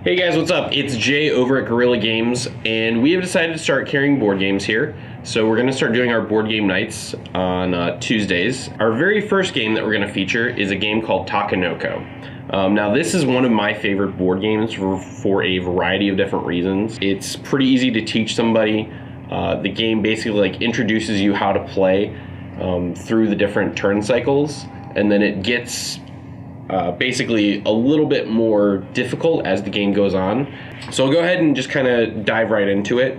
Hey guys, what's up? It's Jay over at Gorilla Games, and we have decided to start carrying board games here. So we're going to start doing our board game nights on Tuesdays. Our very first game that we're going to feature is a game called Takenoko. Now this is one of my favorite board games for a variety of different reasons. It's pretty easy to teach somebody. The game basically introduces you how to play through the different turn cycles, and then it gets basically a little bit more difficult as the game goes on. So I'll go ahead and just kind of dive right into it.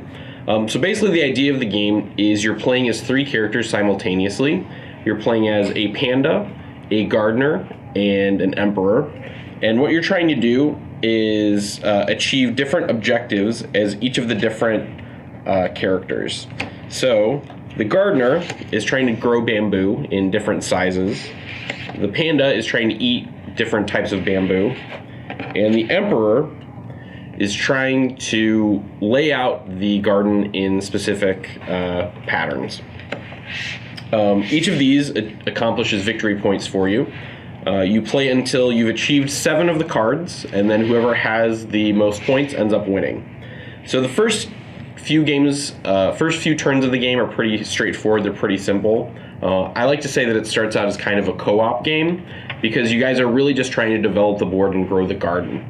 So basically the idea of the game is you're playing as three characters simultaneously. You're playing as a panda, a gardener, and an emperor. And what you're trying to do is achieve different objectives as each of the different characters. So the gardener is trying to grow bamboo in different sizes. The panda is trying to eat different types of bamboo, and the emperor is trying to lay out the garden in specific patterns. Each of these accomplishes victory points for you. You play until you've achieved 7 of the cards, and then whoever has the most points ends up winning. So the first few turns of the game are pretty straightforward. They're pretty simple. I like to say that it starts out as kind of a co-op game because you guys are really just trying to develop the board and grow the garden.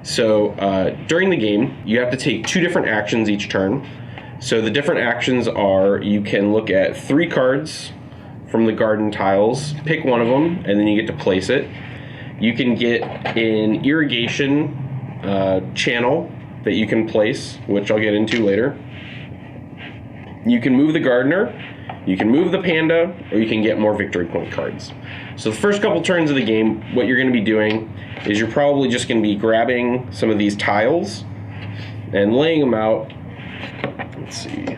So during the game, you have to take 2 different actions each turn. So the different actions are, you can look at 3 cards from the garden tiles, pick one of them, and then you get to place it. You can get an irrigation channel that you can place, which I'll get into later. You can move the gardener, you can move the panda, or you can get more victory point cards. So the first couple turns of the game, what you're going to be doing is you're probably just going to be grabbing some of these tiles and laying them out. Let's see.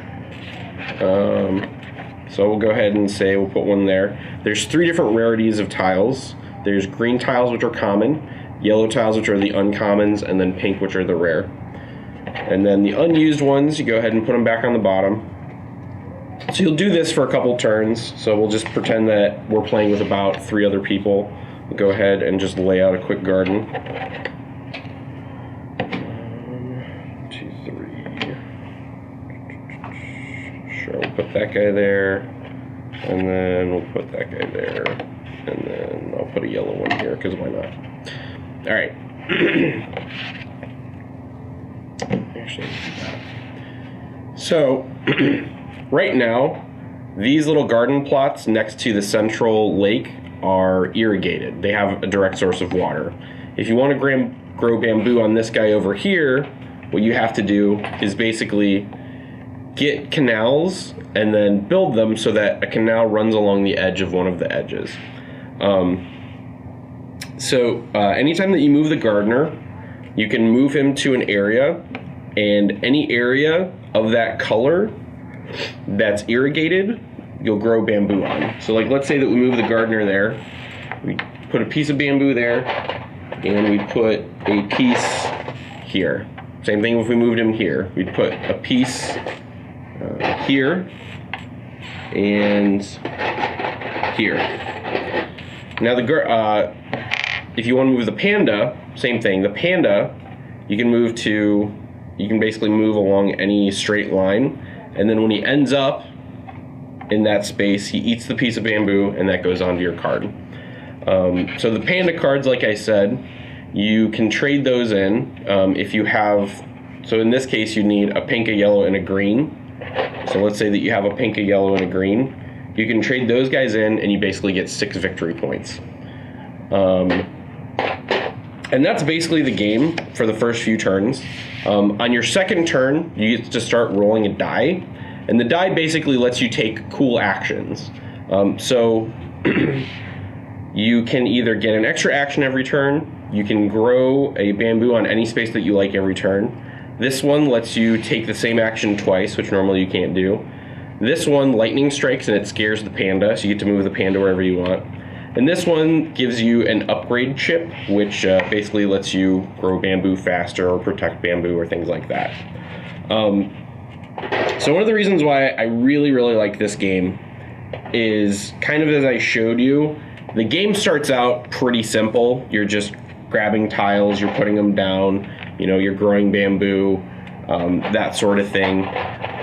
So we'll go ahead and say we'll put one there. There's 3 different rarities of tiles. There's green tiles, which are common, yellow tiles, which are the uncommons, and then pink, which are the rare. And then the unused ones, you go ahead and put them back on the bottom. So you'll do this for a couple turns. So we'll just pretend that we're playing with about 3 other people. We'll go ahead and just lay out a quick garden. 1, 2, 3. Sure, we'll put that guy there, and then we'll put that guy there, and then I'll put a yellow one here because why not? All right. Actually, so right now, these little garden plots next to the central lake are irrigated. They have a direct source of water. If you want to grow bamboo on this guy over here, what you have to do is basically get canals and then build them so that a canal runs along the edge of one of the edges. Anytime that you move the gardener, you can move him to an area, and any area of that color that's irrigated, you'll grow bamboo on. So let's say that we move the gardener there, we put a piece of bamboo there, and we put a piece here. Same thing if we moved him here. We'd put a piece here and here. Now if you want to move the panda, same thing. The panda, you can basically move along any straight line, and then when he ends up in that space, he eats the piece of bamboo, and that goes onto your card. So the panda cards, like I said, you can trade those in if you have. So in this case, you need a pink, a yellow, and a green. So let's say that you have a pink, a yellow, and a green. You can trade those guys in, and you basically get 6 victory points. And that's basically the game for the first few turns. On your second turn, you get to start rolling a die, and the die basically lets you take cool actions. So you can either get an extra action every turn, you can grow a bamboo on any space that you like every turn. This one lets you take the same action twice, which normally you can't do. This one, lightning strikes and it scares the panda, so you get to move the panda wherever you want. And this one gives you an upgrade chip, which basically lets you grow bamboo faster or protect bamboo or things like that. So one of the reasons why I really, really like this game is kind of as I showed you, the game starts out pretty simple. You're just grabbing tiles, you're putting them down, you're growing bamboo, that sort of thing.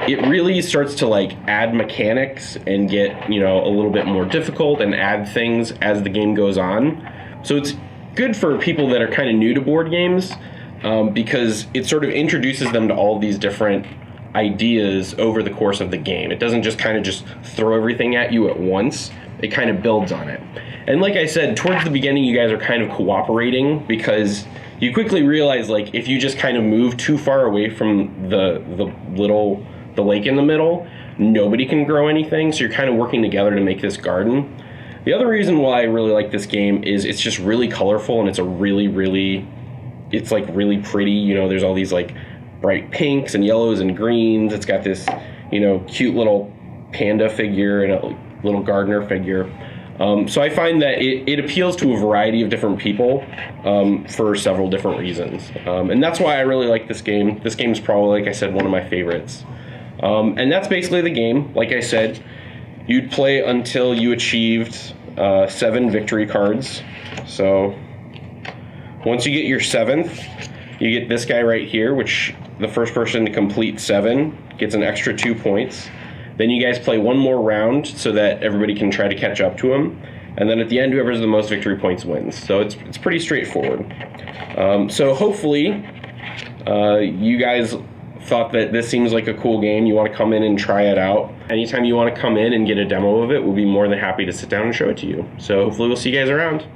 It really starts to like add mechanics and get, a little bit more difficult and add things as the game goes on. So it's good for people that are kind of new to board games, because it sort of introduces them to all these different ideas over the course of the game. It doesn't just kind of just throw everything at you at once. It kind of builds on it. And like I said, towards the beginning, you guys are kind of cooperating because you quickly realize, like, if you just kind of move too far away from the lake in the middle, nobody can grow anything. So you're kind of working together to make this garden. The other reason why I really like this game is it's just really colorful, and it's really pretty. There's all these like bright pinks and yellows and greens. It's got this, cute little panda figure and a little gardener figure. So I find that it appeals to a variety of different people for several different reasons. And that's why I really like this game. This game is probably, like I said, one of my favorites. And that's basically the game. Like I said, you'd play until you achieved 7 victory cards. So once you get your 7th, you get this guy right here, which the first person to complete 7 gets an extra 2 points. Then you guys play one more round so that everybody can try to catch up to him. And then at the end, whoever has the most victory points wins. So it's pretty straightforward. So hopefully you guys thought that this seems like a cool game. You want to come in and try it out. Anytime you want to come in and get a demo of it, we'll be more than happy to sit down and show it to you. So hopefully we'll see you guys around.